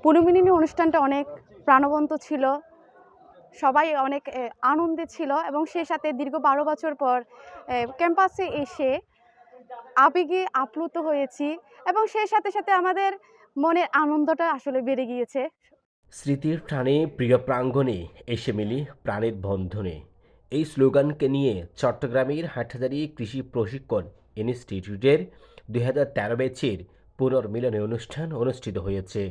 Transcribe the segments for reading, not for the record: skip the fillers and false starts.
পুনর্মিলনী অনুষ্ঠানটা অনেক প্রাণবন্ত ছিল, সবাই অনেক আনন্দে ছিল এবং সেই সাথে দীর্ঘ 12 বছর পর ক্যাম্পাসে এসে আবেগে আপ্লুত হয়েছি এবং সেই সাথে সাথে আমাদের মনের আনন্দটা আসলে বেড়ে গিয়েছে। স্মৃতির টানে প্রিয় প্রাঙ্গণে এসে মিলি প্রাণের বন্ধনে, এই স্লোগানকে নিয়ে চট্টগ্রামের হাটহাজারী কৃষি প্রশিক্ষণ ইনস্টিটিউটের 2013 ব্যাচের পুনর্মিলনী অনুষ্ঠান অনুষ্ঠিত হয়েছে।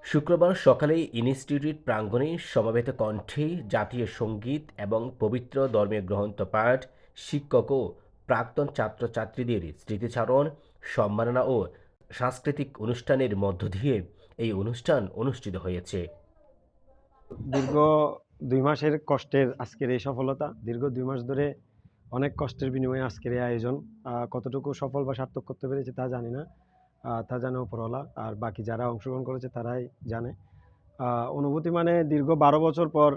শুক্রবার সকালে ইনস্টিটিউট প্রাঙ্গণে সমবেত কণ্ঠে জাতীয় সঙ্গীত এবং পবিত্র ধর্মীয় গ্রন্থ পাঠ, শিক্ষক ও প্রাক্তন ছাত্রছাত্রীদের স্মৃতিচারণ, সম্মাননা ও সাংস্কৃতিক অনুষ্ঠানের মধ্য দিয়ে এই অনুষ্ঠান অনুষ্ঠিত হয়েছে। দীর্ঘ 2 মাসের কষ্টের আজকের এই সফলতা। দীর্ঘ 2 মাস ধরে অনেক কষ্টের বিনিময়ে আজকের এই আয়োজন। কতটুকু সফল বা সার্থক করতে পেরেছি তা জানি না, তা জানে উপরওয়ালা, আর বাকি যারা অংশগ্রহণ করেছে তারাই জানে। অনুভূতি মানে দীর্ঘ 12 বছর পর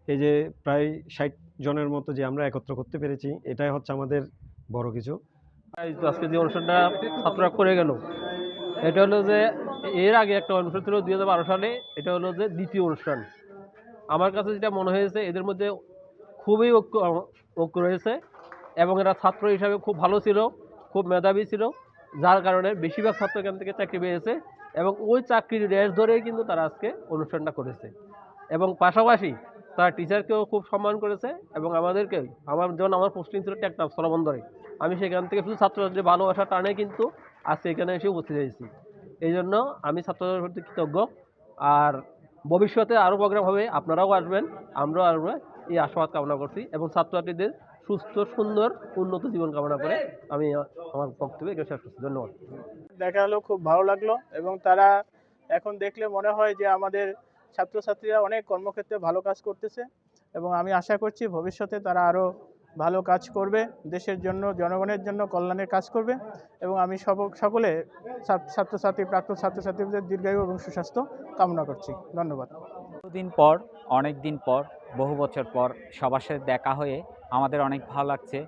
এই যে প্রায় 60 জনের মতো যে আমরা একত্র করতে পেরেছি, এটাই হচ্ছে আমাদের বড় কিছু। আজকে যে অনুষ্ঠানটা ছাত্ররা করে গেল, এটা হলো যে এর আগে একটা অনুষ্ঠান ছিল 2012 সালে, এটা হলো যে দ্বিতীয় অনুষ্ঠান। আমার কাছে যেটা মনে হয়েছে, এদের মধ্যে খুবই ঐক্য রয়েছে এবং এরা ছাত্র হিসাবে খুব ভালো ছিল, খুব মেধাবী ছিল, যার কারণে বেশিরভাগ ছাত্র এখান থেকে চাকরি পেয়েছে এবং ওই চাকরির রেশ ধরেই কিন্তু তারা আজকে অনুষ্ঠানটা করেছে এবং পাশাপাশি তারা টিচারকেও খুব সম্মান করেছে এবং আমাদেরকে, যেমন আমার পোস্টিং ছিল টেকনাফ স্থলবন্দরে, আমি সেখান থেকে শুধু ছাত্রছাত্রীদের ভালোবাসা টানে কিন্তু আজকে এখানে এসে উপস্থিত হয়েছি। এই জন্য আমি ছাত্রদের প্রতি কৃতজ্ঞ। আর ভবিষ্যতে আরও প্রোগ্রাম হবে, আপনারাও আসবেন, আমরাও আসবো, এই আশাবাদ কামনা করছি এবং ছাত্রছাত্রীদের সুস্থ সুন্দর উন্নত জীবন কামনা করে আমি আমার বক্তব্য এখানে শেষ করছি। ধন্যবাদ। দেখা হলো, খুব ভালো লাগলো এবং তারা এখন দেখলে মনে হয় যে আমাদের ছাত্রছাত্রীরা অনেক কর্মক্ষেত্রে ভালো কাজ করতেছে এবং আমি আশা করছি ভবিষ্যতে তারা আরও ভালো কাজ করবে, দেশের জন্য, জনগণের জন্য কল্যাণের কাজ করবে এবং আমি সকলে ছাত্রছাত্রী, প্রাক্তন ছাত্রছাত্রীদের দীর্ঘায়ু এবং সুস্বাস্থ্য কামনা করছি। ধন্যবাদ। অনেক দিন পর বহু বছর পর সবার সাথে দেখা হয়ে আমাদের অনেক ভালো লাগছে।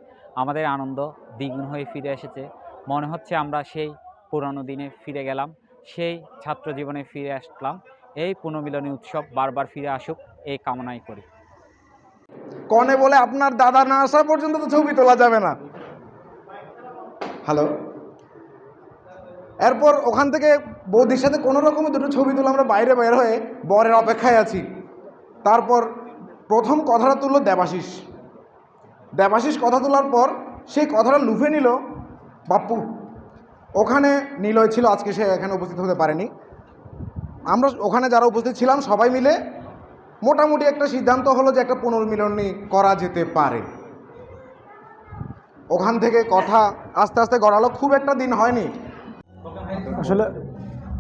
আমাদের আনন্দ দ্বিগুণ হয়ে ফিরে এসেছে। মনে হচ্ছে আমরা সেই পুরনো দিনে ফিরে গেলাম, সেই ছাত্র জীবনে ফিরে আসলাম। এই পুনর্মিলনী উৎসব বারবার ফিরে আসুক, এই কামনাই করি। কনে বলে আপনার দাদা না আসা পর্যন্ত তো ছবি তোলা যাবে না। হ্যালো, এরপর ওখান থেকে বৌদির সাথে কোনো রকমের দুটো ছবি তুলে আমরা বাইরে বের হয়ে বরের অপেক্ষায় আছি। তারপর প্রথম কথাটা তুললো দেবাশিস কথা তোলার পর সেই কথাটা লুফে নিল বাপ্পু। ওখানে নিলয় ছিল, আজকে সে এখানে উপস্থিত হতে পারেনি। আমরা ওখানে যারা উপস্থিত ছিলাম সবাই মিলে মোটামুটি একটা সিদ্ধান্ত হলো যে একটা পুনর্মিলনী করা যেতে পারে। ওখান থেকে কথা আস্তে আস্তে গড়ালো, খুব একটা দিন হয়নি।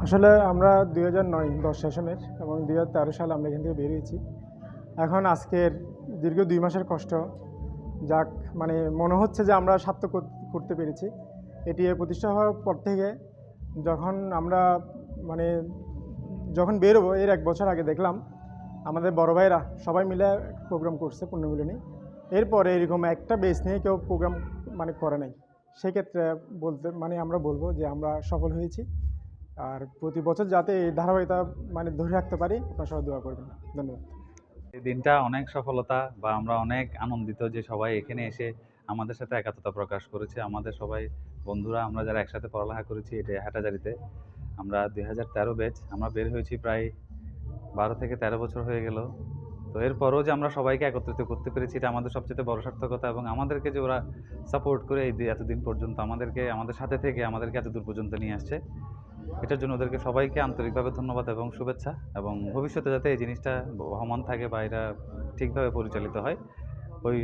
আসলে আমরা 2009-10 সেশনের এবং 2013 সালে আমরা এখান থেকে বেরিয়েছি। এখন আজকের দীর্ঘ 2 মাসের কষ্ট যাক, মানে মনে হচ্ছে যে আমরা সার্থক করতে পেরেছি। এটি প্রতিষ্ঠা হওয়ার পর থেকে যখন বেরোবো, এর 1 বছর আগে দেখলাম আমাদের বড় ভাইরা সবাই মিলে প্রোগ্রাম করছে পুনর্মিলনী। এরপরে এরকম একটা বেস নিয়ে কেউ প্রোগ্রাম করে নাই। সেক্ষেত্রে আমরা বলবো যে আমরা সফল হয়েছি। আর প্রতি বছর যাতে এই ধারাবাহিকতা ধরে রাখতে পারি, আপনারা সবাই দোয়া করবেন। ধন্যবাদ। এই দিনটা অনেক সফলতা বা আমরা অনেক আনন্দিত যে সবাই এখানে এসে আমাদের সাথে একাত্মতা প্রকাশ করেছে। আমাদের সবাই বন্ধুরা, আমরা যারা একসাথে পড়ালেখা করেছি এটা হাটহাজারীতে, আমরা 2013 ব্যাচ, আমরা বের হয়েছি প্রায় 12 থেকে 13 বছর হয়ে গেল। তো এরপরও যে আমরা সবাইকে একত্রিত করতে পেরেছি, এটা আমাদের সবচেয়ে বড় সার্থকতা এবং আমাদেরকে যে ওরা সাপোর্ট করে এতদিন পর্যন্ত আমাদের সাথে থেকে আমাদেরকে এতদূর পর্যন্ত নিয়ে আসছে, এটার জন্য ওদেরকে সবাইকে আন্তরিকভাবে ধন্যবাদ এবং শুভেচ্ছা। এবং ভবিষ্যতে যাতে এই জিনিসটা বহমান থাকে বা এটা ঠিকভাবে পরিচালিত হয়, ওই